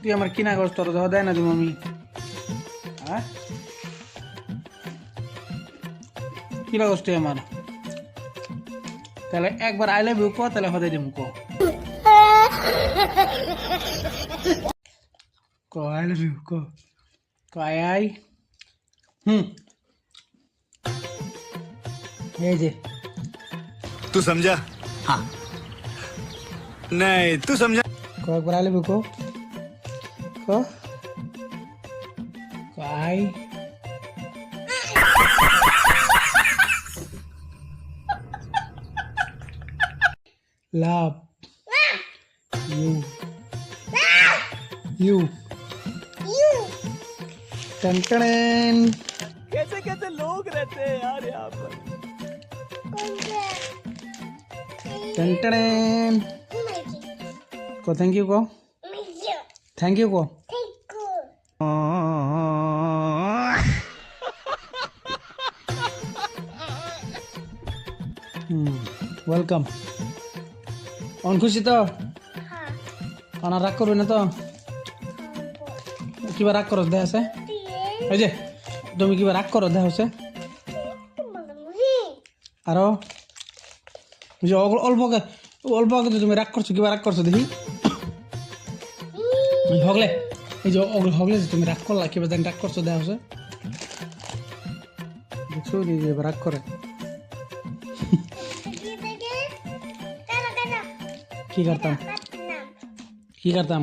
তুই আমার কিনা করছ তোর দেওয়া দেয় না তুমি আমি হ্যাঁ কিনা করছ তুই আমার তাহলে একবার আই লাভ ইউ কো তাহলে হতে দিম কো কো আই লাভ ইউ কো কো আই এই যে तू समझा हाँ नहीं तू समझा को एक बार आले बुको को आई love you टन टन कैसे कैसे लोग रहते हैं यार यहाँ पर टन टन को थैंक यू को थैंक यू को वेलकम অন খুশি তো কানা রাগ করবে না তো কিবা রাগ করো দেহ আছে এই যে তুমি কিবা রাগ করো দেহ আছে আরো যে অল্প আগে তুমি রাগ করছো কিবা রাগ করছো দেখি হগলে এই যে হগলে তুমি রাগ করলা কিবা দেন রাগ করছো দেহ আছে দেখছো নি যে রাগ করে কি করতাম